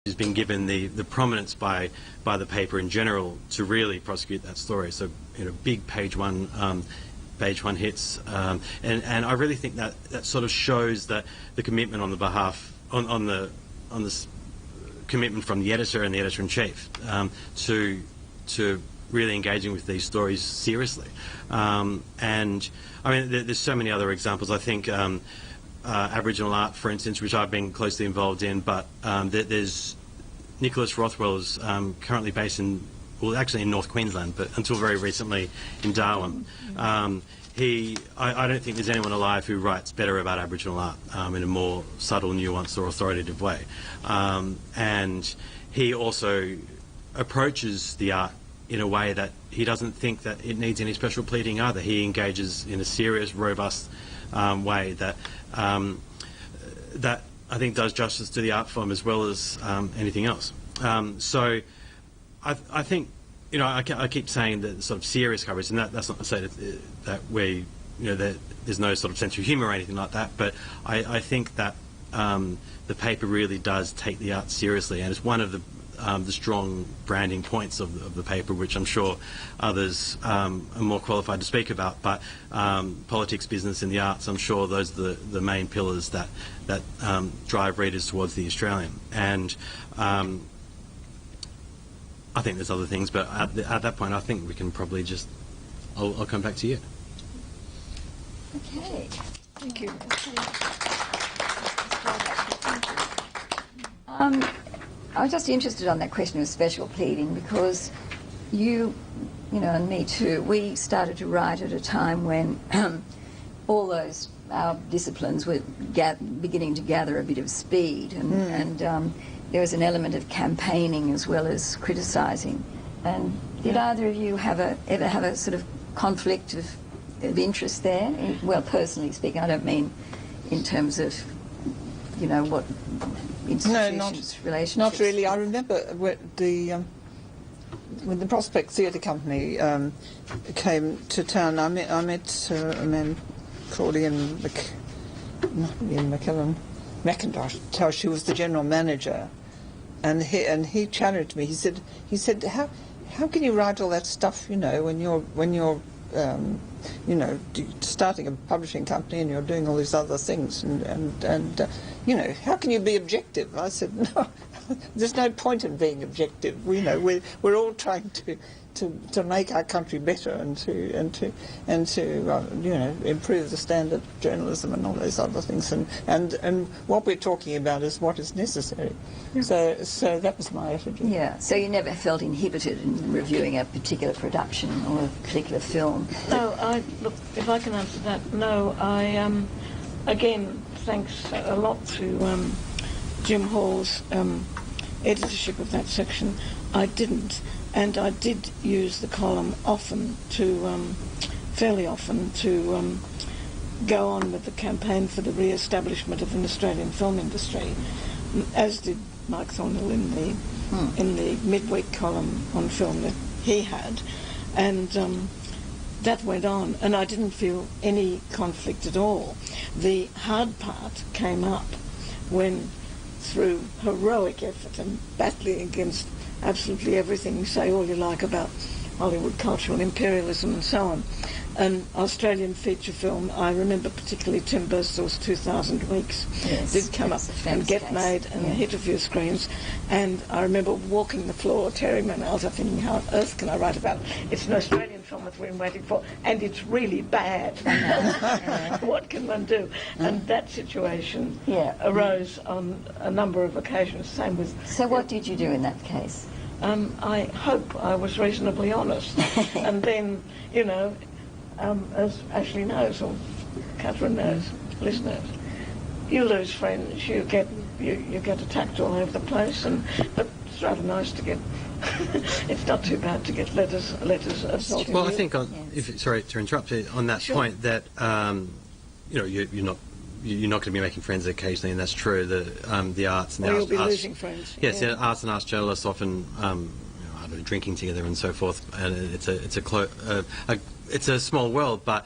has been given the prominence by the paper in general to really prosecute that story. So, you know, big page one hits, and I really think that sort of shows that the commitment on the behalf on this commitment from the editor and the editor-in-chief to really engaging with these stories seriously. And I mean, there's so many other examples. I think Aboriginal art, for instance, which I've been closely involved in, but there's Nicholas Rothwell is currently based in, well, actually in North Queensland, but until very recently in Darwin. I don't think there's anyone alive who writes better about Aboriginal art in a more subtle, nuanced or authoritative way. And he also approaches the art in a way that he doesn't think that it needs any special pleading either. He engages in a serious, robust way that that I think does justice to the art form as well as anything else. So I think, you know, I keep saying that sort of serious coverage, and that's not to say that we, you know, that there's no sort of sense of humour or anything like that, but I think that the paper really does take the art seriously, and it's one of the strong branding points of the paper, which I'm sure others are more qualified to speak about. But politics, business, and the arts, I'm sure those are the main pillars that drive readers towards the Australian. And I think there's other things, but at that point, I think we can probably just. I'll come back to you. Okay. Thank you. I was just interested on that question of special pleading, because you know, and me too, we started to write at a time when all those our disciplines were beginning to gather a bit of speed, and there was an element of campaigning as well as criticising. And did either of you ever have a sort of conflict of interest there? Well, personally speaking, I don't mean in terms of, you know, what institutions, relationships. Not really. I remember when the Prospect Theatre Company came to town. I met a man called Ian McIntosh, who was the general manager, and he challenged me. He said, how can you write all that stuff, you know, when you're you know, starting a publishing company and you're doing all these other things, and you know, how can you be objective? I said, no, there's no point in being objective. You know, we're all trying to make our country better and to you know, improve the standard of journalism and all those other things, and what we're talking about is what is necessary. So that was my attitude. Yeah. So you never felt inhibited in reviewing a particular production or a particular film? No, look, if I can answer that, no, I again, thanks a lot to Jim Hall's editorship of that section, I didn't. And I did use the column fairly often, to go on with the campaign for the re-establishment of an Australian film industry, as did Mike Thornhill in the midweek column on film that he had, and that went on, and I didn't feel any conflict at all. The hard part came up when, through heroic effort and battling against absolutely everything, you say all you like about Hollywood cultural imperialism and so on, an Australian feature film, I remember particularly Tim Birstall's 2000 Weeks, did come up and get made and hit a few screens, and I remember walking the floor, tearing my nails up, thinking, how on earth can I write about it? It's an Australian film that we've been waiting for, and it's really bad. What can one do? And that situation arose on a number of occasions. Same with. So what did you do in that case? I hope I was reasonably honest, and then, you know, as Ashley knows, or Catherine knows, listeners, you lose friends, you get attacked all over the place, but it's rather nice to get. It's not too bad to get letters assaulting. Well, I think sorry to interrupt you on that point, that you know, you're not going to be making friends occasionally, and that's true. The arts and you'll be losing friends. Yes, yeah. Arts and arts journalists often drinking together and so forth, and it's a small world, but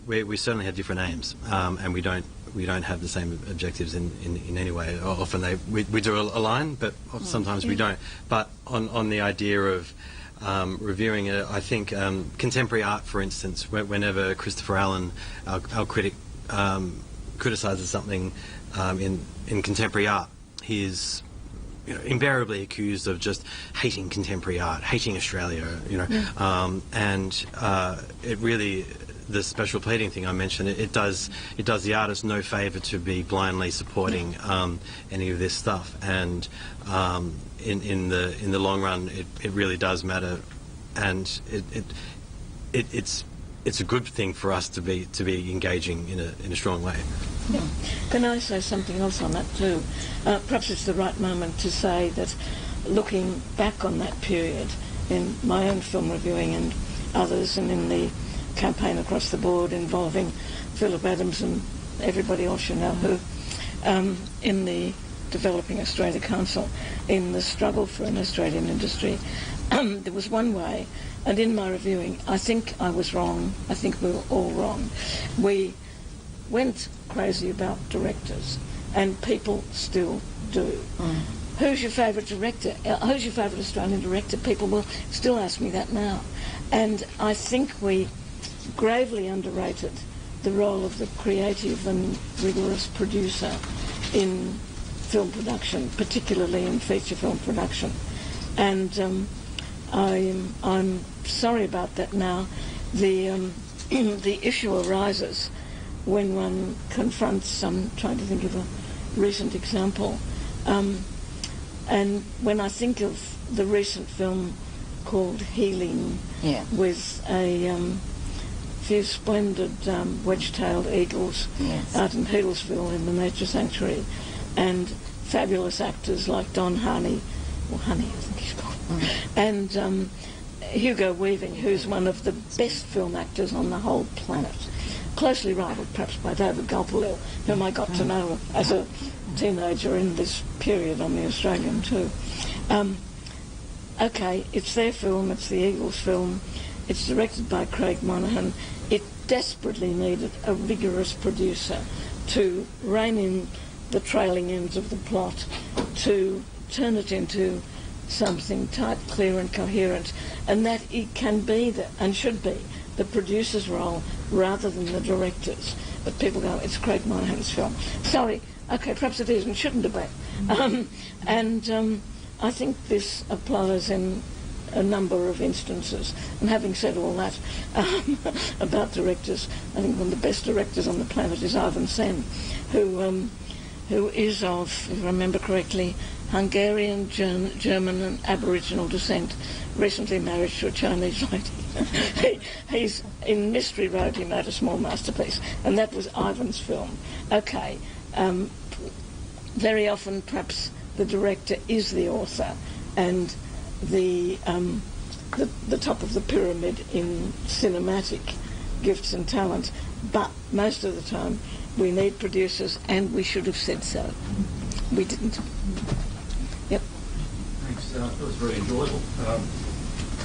we certainly have different aims, and we don't we don't have the same objectives in any way. Often we do align, but sometimes we don't. But on the idea of reviewing it, I think contemporary art, for instance, whenever Christopher Allen, our critic, criticises something in contemporary art, he is invariably accused of just hating contemporary art, hating Australia, and it really, the special pleading thing I mentioned, it does the artist no favour to be blindly supporting any of this stuff, and in the long run, it really does matter, and it's a good thing for us to be engaging in a strong way. Yeah. Can I say something else on that too? Perhaps it's the right moment to say that looking back on that period in my own film reviewing and others, and in the campaign across the board involving Phillip Adams and everybody else who, in the Developing Australia Council, in the struggle for an Australian industry, there was one way, and in my reviewing, I think I was wrong, I think we were all wrong. We went crazy about directors, and people still do. Who's your favourite director? Who's your favourite Australian director? People will still ask me that now. And I think we gravely underrated the role of the creative and rigorous producer in film production, particularly in feature film production. And I'm sorry about that now. The issue arises when one confronts, I'm trying to think of a recent example, and when I think of the recent film called Healing, with a few splendid wedge-tailed eagles out in Healesville in the nature sanctuary, and fabulous actors like Don Honey, or Honey I think he's called, and Hugo Weaving, who's one of the best film actors on the whole planet, closely rivalled perhaps by David Gulpilil, whom I got to know as a teenager in this period on the Australian too. Okay, it's their film, it's the Eagles film, it's directed by Craig Monaghan. It desperately needed a rigorous producer to rein in the trailing ends of the plot, to turn it into something tight, clear and coherent, and that it can be and should be the producer's role rather than the director's. But people go, it's Craig Monaghan's film. Sorry, okay, perhaps it is and shouldn't have been. I think this applies in a number of instances. And having said all that about directors, I think one of the best directors on the planet is Ivan Sen, who is of, if I remember correctly, Hungarian, German and Aboriginal descent, recently married to a Chinese lady. He's in Mystery Road, he made a small masterpiece, and that was Ivan's film. Okay, very often perhaps the director is the author and the top of the pyramid in cinematic gifts and talent, but most of the time we need producers, and we should have said so. We didn't. Yep. Thanks. It was very enjoyable.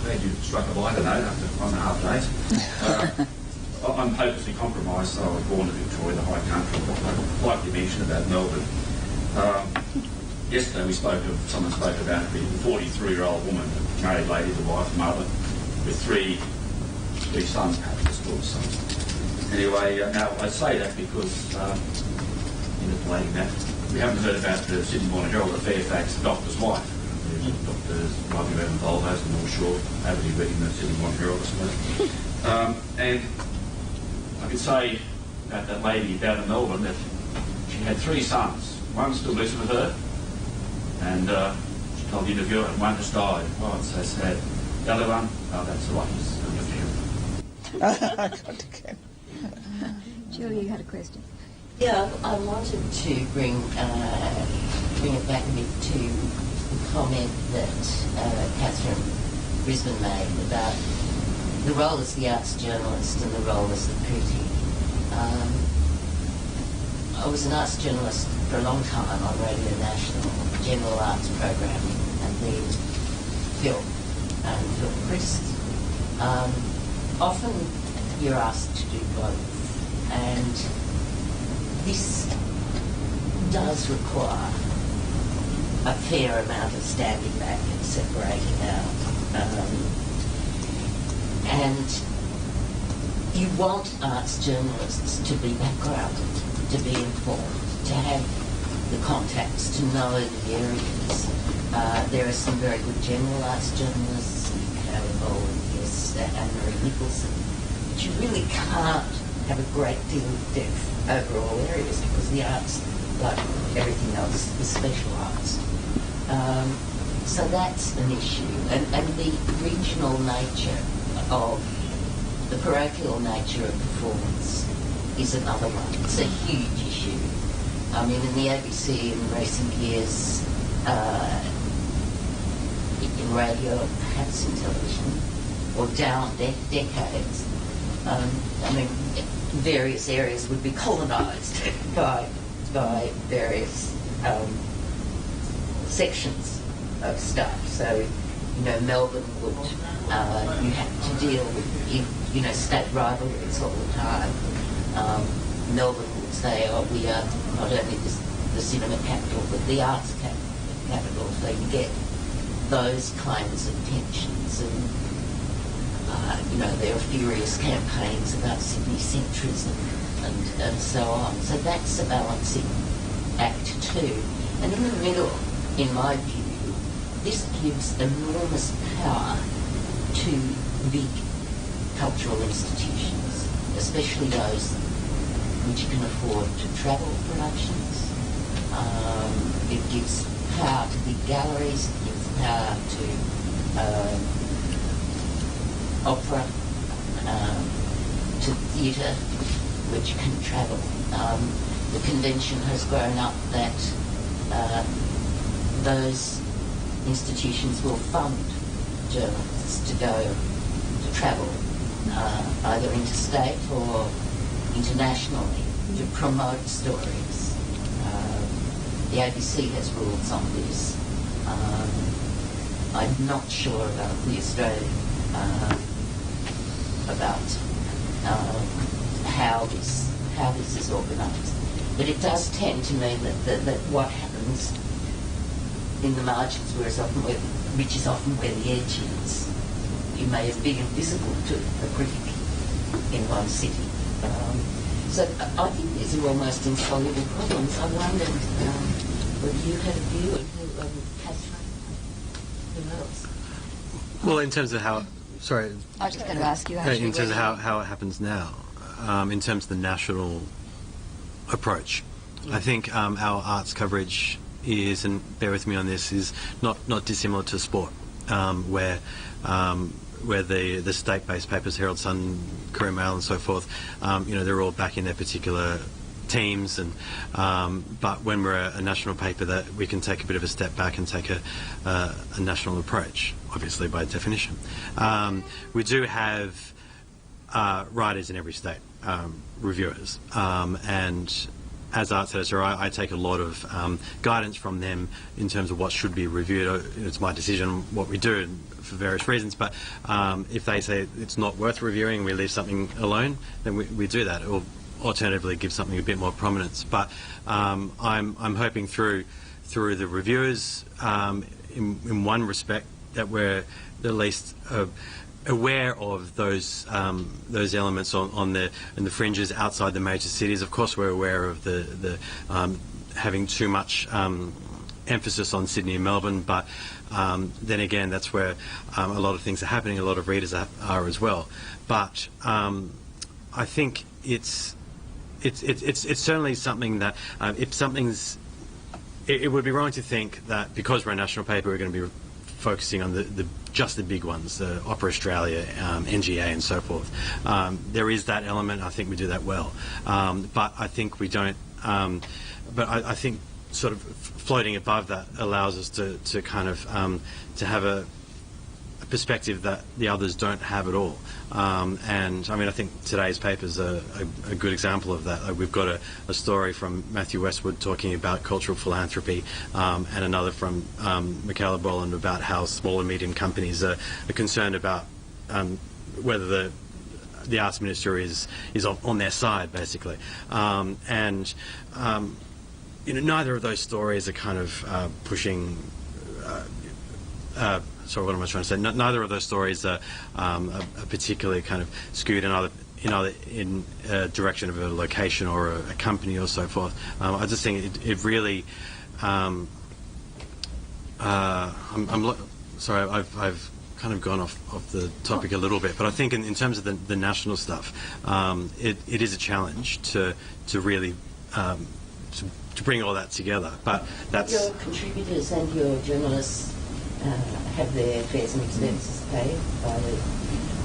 Glad you struck a lighter note after 1.5 days. I'm hopelessly compromised, so I was born in Victoria, the high country. I'd like to mention about Melbourne. Yesterday someone spoke about the 43-year-old woman, a married lady, the wife, mother, with three sons, perhaps the school sons. Anyway, now I say that because, interpolating that, we haven't heard about the Sydney Morning Herald, the Fairfax doctor's wife. Doctors might be around Volvos and North Shore, avidly reading the Sydney Morning Herald, I suppose. And I could say about that lady down in Melbourne that she had 3 sons. One still lives with her, and she told the interviewer, and one just died. Oh, it's so sad. The other one, oh, that's all right, he's in the funeral. Julie, you had a question. Yeah, I wanted to bring it back a bit to the comment that Catherine Brisbane made about the role as the arts journalist and the role as the critic. I was an arts journalist for a long time on Radio National, general arts programming, and then film and film criticism. Often you're asked to do both, and this does require a fair amount of standing back and separating out. And you want arts journalists to be backgrounded, to be informed, to have the contacts, to know the areas. There are some very good general arts journalists, Harry Bowl and yes, Anne-Marie Nicholson, but you really can't have a great deal of depth over all areas because the arts, like everything else, is specialised. So that's an issue. And the regional nature of, the parochial nature of performance is another one. It's a huge issue. I mean, in the ABC in recent years, in radio, perhaps in television, or down decades, I mean, various areas would be colonised by various sections of stuff. So, you know, Melbourne would, you have to deal with, you know, state rivalries all the time. Melbourne would say, oh, we are not only the cinema capital, but the arts capital. So you get those kinds of tensions, and you know, there are furious campaigns about Sydney centrism and so on. So that's a balancing act too. And in the middle, in my view, this gives enormous power to big cultural institutions, especially those which can afford to travel productions. It gives power to big galleries, it gives power to opera, to theatre, which can travel. The convention has grown up that those institutions will fund journalists to go to travel, either interstate or internationally, to promote stories. The ABC has rules on this. I'm not sure about the Australian, about how this is organised. But it does tend to mean that what happens in the margins, which is often where the edge is, you may have been invisible to a critic in one city. So I think these are almost insoluble problems. I wondered whether you had a view, and Catherine, who else? Well, in terms of how, sorry. I was just going to ask you actually. In terms of how it happens now, in terms of the national approach, I think our arts coverage is, and bear with me on this, is not dissimilar to sport, where the state-based papers, Herald, Sun, Courier Mail, and so forth, you know, they're all back in their particular teams, and but when we're a national paper, that we can take a bit of a step back and take a national approach, obviously by definition. We do have writers in every state, reviewers, and as arts editor, I take a lot of guidance from them in terms of what should be reviewed. It's my decision what we do for various reasons, but if they say it's not worth reviewing, we leave something alone, then we do that, or alternatively give something a bit more prominence. But I'm hoping through the reviewers, in one respect, that we're at least aware of those elements in the fringes outside the major cities. Of course, we're aware of the having too much emphasis on Sydney and Melbourne, but then again, that's where a lot of things are happening. A lot of readers are as well. But I think it's certainly something that if something's, it would be wrong to think that because we're a national paper, we're going to be focusing on just the big ones, Opera Australia, NGA, and so forth. There is that element. I think we do that well, but I think we don't. But I think sort of floating above that allows us to kind of to have a perspective that the others don't have at all. And I mean, I think today's paper is a good example of that. We've got a story from Matthew Westwood talking about cultural philanthropy, and another from Michaela Boland about how small and medium companies are concerned about whether the arts minister is on their side, basically, and neither of those stories are kind of pushing. Sorry, what am I trying to say? Neither of those stories are particularly kind of skewed in either in a direction of a location or a company or so forth. I just think it really. Sorry, I've kind of gone off the topic a little bit, but I think in terms of the national stuff, it is a challenge to really to bring all that together. But that's your contributors and your journalists have their fares and expenses paid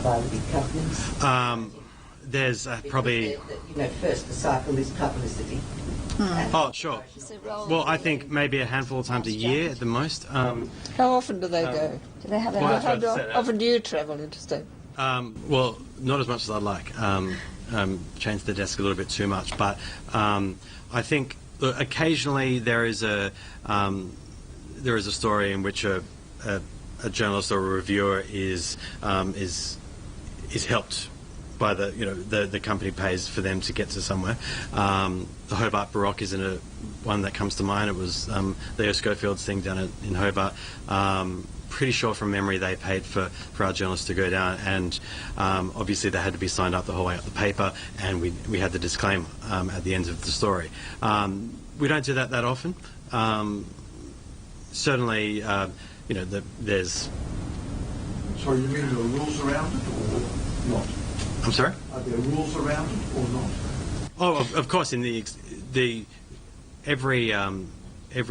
by the big companies. There's probably first the cycle is publicity. Oh, sure. Well, I think maybe a handful of times a year at the most. How often do they go? Do they have a... Well, How often do you travel interstate? Well, not as much as I'd like. Change the desk a little bit too much, but I think occasionally there is a story in which a journalist or a reviewer is helped by the company pays for them to get to somewhere. The Hobart Baroque isn't one that comes to mind. It was Leo Schofield's thing down in Hobart. Pretty sure from memory they paid for our journalists to go down, and obviously they had to be signed up the whole way up the paper, and we had the disclaimer at the end of the story. We don't do that often. Certainly, there's... Sorry, you mean there are rules around it or not? I'm sorry? Are there rules around it or not? Oh, of course. In every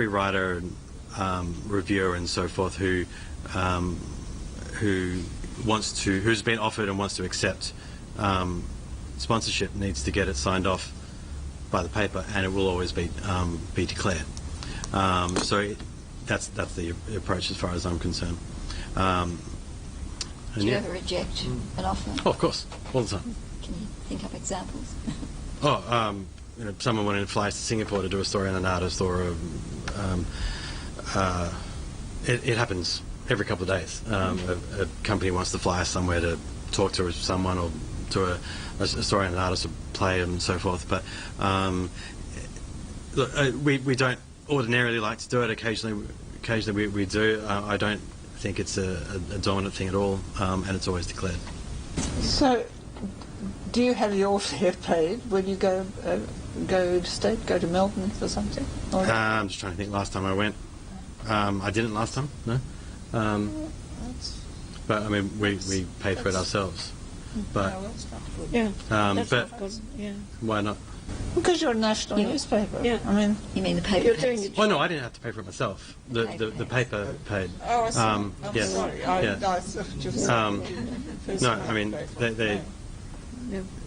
writer, reviewer, and so forth who's been offered and wants to accept sponsorship needs to get it signed off by the paper, and it will always be declared. So that's the approach as far as I'm concerned. Do you ever reject an offer? Oh, of course, all the time. Can you think of examples? Someone wanted to fly to Singapore to do a story on an artist, or it happens every couple of days. A company wants to fly us somewhere to talk to someone or to a story on an artist, or play, and so forth. But we don't ordinarily like to do it. Occasionally we do. I don't think it's a dominant thing at all, and it's always declared. So, do you have your fare paid when you go state, go to Melbourne for something? I'm just trying to think. Last time I went, I didn't last time. No, but I mean we paid for it ourselves. But why not? Because you're a national newspaper. Yeah. I mean, You mean the paper? You're doing Oh no, I didn't have to pay for it myself. The paper paid. Oh, I see. I'm yes. sorry. Yeah. I thought you were No, I mean they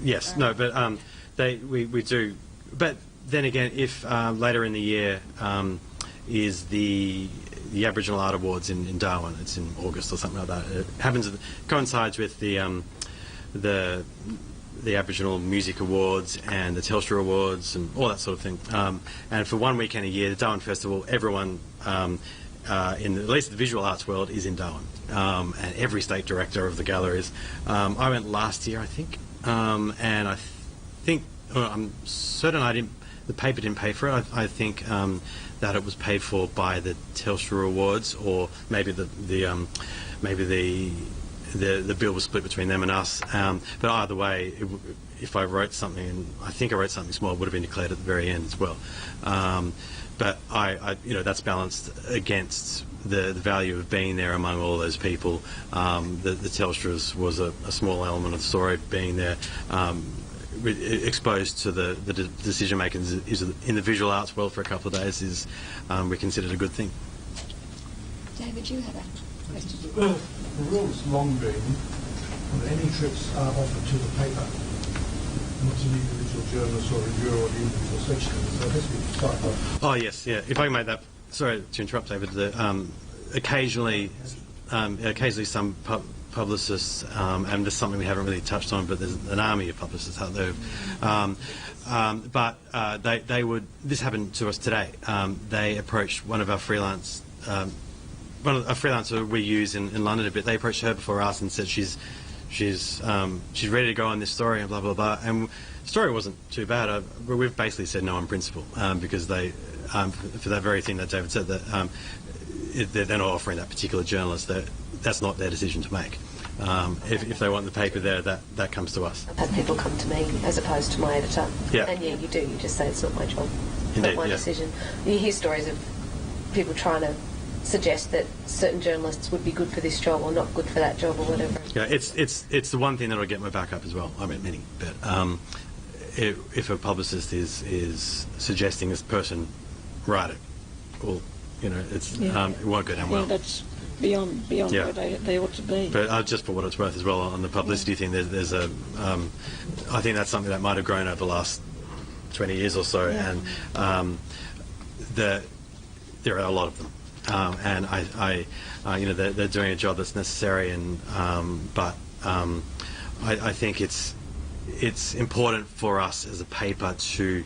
yes, no, but we do. But then again, if later in the year is the Aboriginal Art Awards in Darwin, it's in August or something like that. It coincides with the Aboriginal Music Awards and the Telstra Awards and all that sort of thing. And for one weekend a year, the Darwin Festival, everyone in at least the visual arts world is in Darwin, and every state director of the galleries. I went last year, I think, and I think I'm certain the paper didn't pay for it. I think that it was paid for by the Telstra Awards, or maybe the bill was split between them and us. But either way, if I wrote something, and I think I wrote something small, it would have been declared at the very end as well. But that's balanced against the value of being there among all those people. The Telstra's was a small element of the story. Being there, exposed to the decision makers is in the visual arts world for a couple of days is we considered a good thing. David, you have a question. The rule's long been that any trips are offered to the paper, not to the individual journalist or reviewer or the individual section. So it has to be typed. Oh yes, yeah. If I can make that. Sorry to interrupt, David. Occasionally some publicists, and this is something we haven't really touched on, but there's an army of publicists out there. But they would. This happened to us today. They approached one of our freelance. A freelancer we use in London a bit. They approached her before us and said she's she's ready to go on this story and blah blah blah. And the story wasn't too bad. We've basically said no on principle because they, for that very thing that David said, that they're not offering that particular journalist. That's not their decision to make. If they want the paper there, that comes to us. I've had people come to me as opposed to my editor. Yeah. And yeah, you do. You just say it's not my job. It's Indeed, not my decision. You hear stories of people trying to suggest that certain journalists would be good for this job or not good for that job or whatever. Yeah, it's the one thing that'll get my back up as well. I mean, many, but if a publicist is suggesting this person write it, well, it's it won't go down well. Yeah, that's beyond where they ought to be. But just for what it's worth as well, on the publicity thing, there's a I think that's something that might have grown over the last 20 years or so, and there are a lot of them. And they're doing a job that's necessary, and but I think it's important for us as a paper to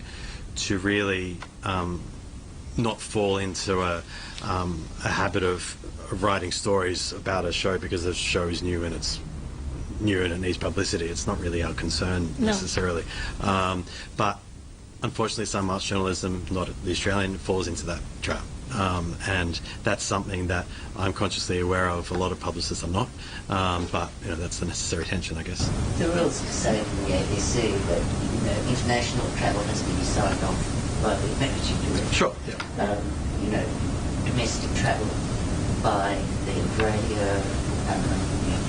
really not fall into a habit of writing stories about a show because the show is new and it needs publicity. It's not really our concern necessarily, but unfortunately, some arts journalism, not the Australian, falls into that trap. And that's something that I'm consciously aware of. A lot of publicists are not, but that's the necessary tension, I guess. The rules say from the ABC that international travel has to be signed off by the managing director. Sure. Yeah. Domestic travel by the radio, we have to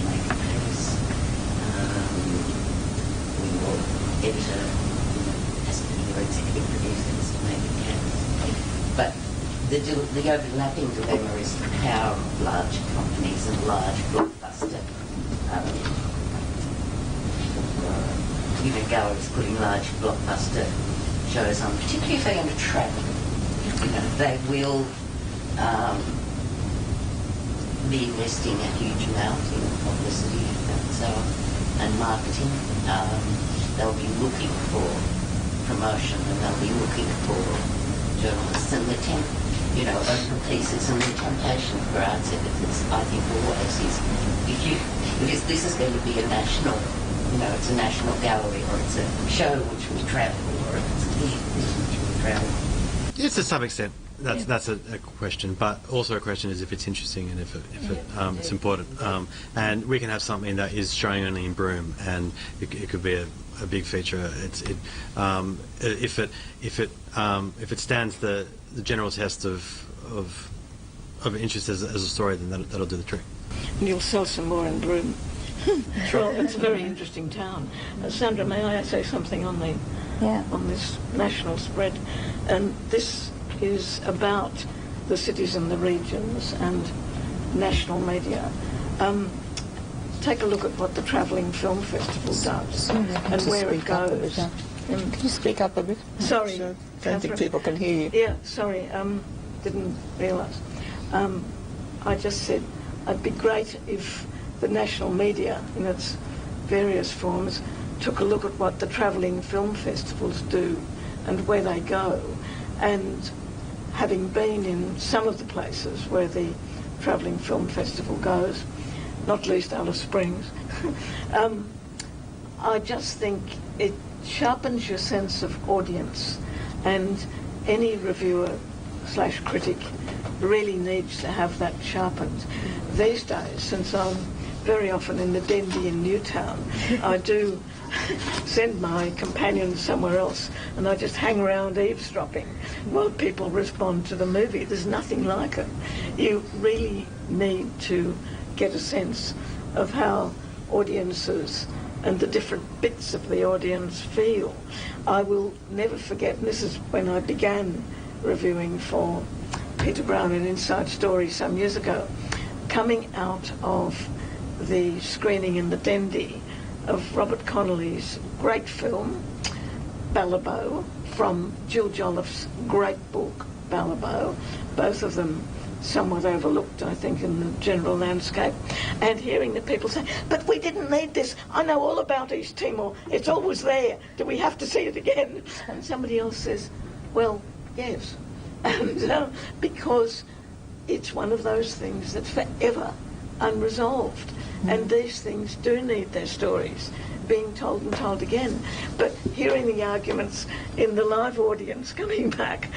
make a case. Your editor has to be your executive producer, has to make a case. But the overlapping dilemma is the power of large companies and large blockbuster galleries putting large blockbuster shows on, particularly if they're going to travel. They will be investing a huge amount in publicity and so on, and marketing. They'll be looking for promotion and they'll be looking for journalists, and the open pieces, and the temptation for arts editors, I think, always is if this is going to be a national, it's a national gallery, or it's a show which will travel, or it's a theatre which will travel. Yes, to some extent. That's a question, but also a question is if it's interesting and if it's important. And we can have something that is showing only in Broome, and it could be a big feature. If it stands the general test of interest as a story, then that'll do the trick. And you'll sell some more in Broome. Well, it's a very interesting town. Sandra, may I say something on this national spread? And this is about the cities and the regions and national media. Take a look at what the Travelling Film Festival does and where it goes. Can you speak up a bit? Sorry, I don't think people can hear you. Yeah, sorry, didn't realise. I just said it'd be great if the national media, in its various forms, took a look at what the travelling film festivals do and where they go. And having been in some of the places where the travelling film festival goes, not least Alice Springs, I just think it sharpens your sense of audience, and any reviewer / critic really needs to have that sharpened. These days, since I'm very often in the Dendy in Newtown, I do send my companions somewhere else and I just hang around eavesdropping while people respond to the movie. There's nothing like it. You really need to get a sense of how audiences and the different bits of the audience feel. I will never forget, and this is when I began reviewing for Peter Brown and Inside Story some years ago, coming out of the screening in the Dendy of Robert Connolly's great film, Ballabo, from Jill Jolliffe's great book, Ballabo, both of them somewhat overlooked, I think, in the general landscape, and hearing the people say, but we didn't need this, I know all about East Timor, it's always there, do we have to see it again? And somebody else says, well, yes, and because it's one of those things that forever unresolved. And these things do need their stories being told and told again. But hearing the arguments in the live audience coming back,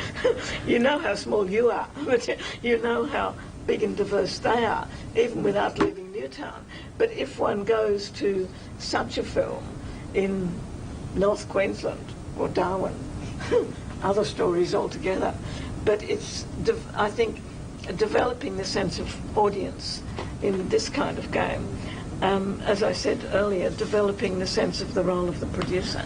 you know how small you are, but you know how big and diverse they are, even without leaving Newtown. But if one goes to such a film in North Queensland or Darwin, other stories altogether. But it's, I think, developing the sense of audience in this kind of game. As I said earlier, developing the sense of the role of the producer.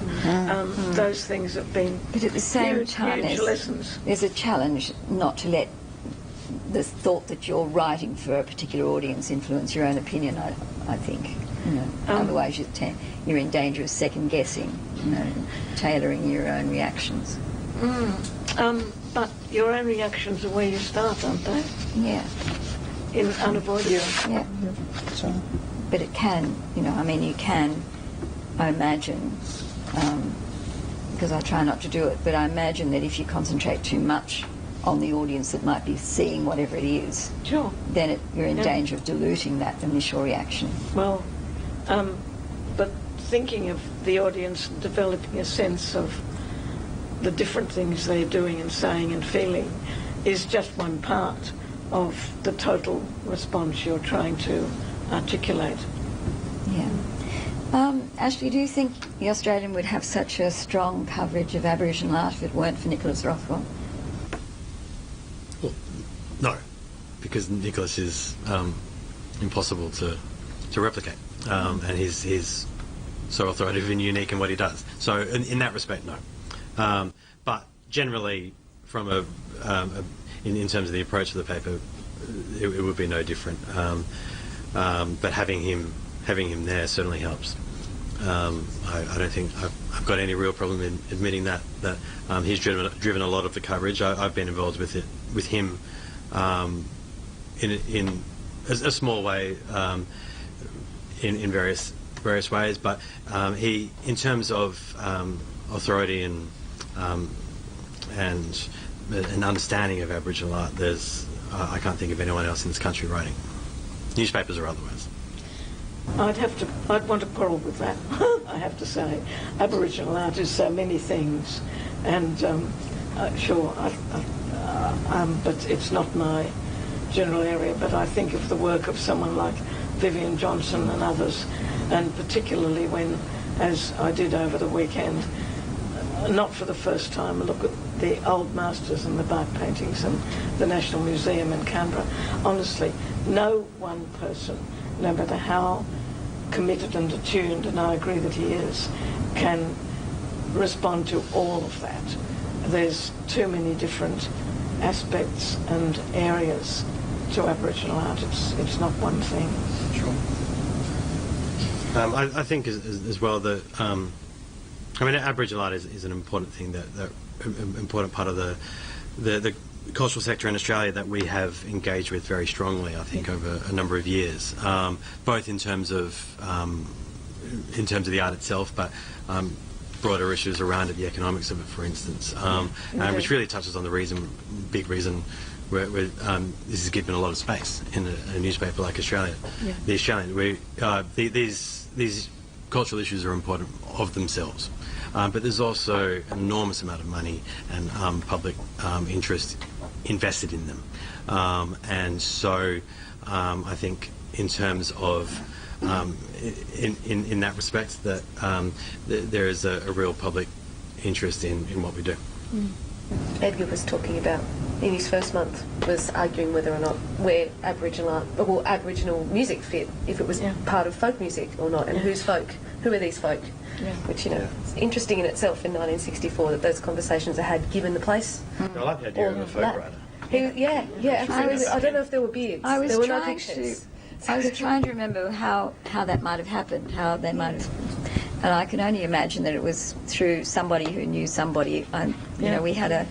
Those things have been but at the same time, huge lessons. There's a challenge not to let the thought that you're writing for a particular audience influence your own opinion, I think. You know, otherwise you're in danger of second guessing, you know, tailoring your own reactions. But your own reactions are where you start, aren't they? Yeah. Unavoidable. Yeah. So, but it can, you know, I mean, you can, I imagine, because I try not to do it, but I imagine that if you concentrate too much on the audience that might be seeing whatever it is, sure, then you're in danger of diluting that initial reaction. Well, but thinking of the audience, developing a sense of the different things they're doing and saying and feeling is just one part of the total response you're trying to articulate. Yeah. Ashley, do you think the Australian would have such a strong coverage of Aboriginal art if it weren't for Nicholas Rothwell? Well, no, because Nicholas is impossible to replicate, and he's so authoritative and unique in what he does. So in that respect, no. But generally, from in terms of the approach of the paper, it would be no different. But having him there certainly helps. I don't think I've got any real problem in admitting that he's driven a lot of the coverage. I've been involved with him in a small way in various ways, but he, in terms of authority and an understanding of Aboriginal art, I can't think of anyone else in this country writing, newspapers or otherwise. I'd want to quarrel with that. I have to say, Aboriginal art is so many things, and sure, but it's not my general area. But I think of the work of someone like Vivian Johnson and others, and particularly when, as I did over the weekend, not for the first time, look at the old masters and the bark paintings and the National Museum in Canberra. Honestly, no one person, no matter how committed and attuned, and I agree that he is, can respond to all of that. There's too many different aspects and areas to Aboriginal art. It's not one thing. Sure. I think as well that Aboriginal art is an important thing, that important part of the cultural sector in Australia that we have engaged with very strongly, I think, over a number of years, both in terms of the art itself, but broader issues around it, the economics of it, for instance, which really touches on the big reason where this is given a lot of space in a newspaper like Australia. Yeah. The Australian, these cultural issues are important of themselves. But there's also an enormous amount of money and public interest invested in them. And so I think in terms of, in that respect, that there is a real public interest in what we do. Edgar was talking about, in his first month, was arguing whether or not where Aboriginal music fit, if it was part of folk music or not, and who's folk, who are these folk? Yeah. Which, it's interesting in itself in 1964 that those conversations are had given the place. I like the idea of a folk writer. Absolutely. I don't know if there were beards. There were no pictures. I was trying to remember how that might have happened, how they might have... And I can only imagine that it was through somebody who knew somebody. We had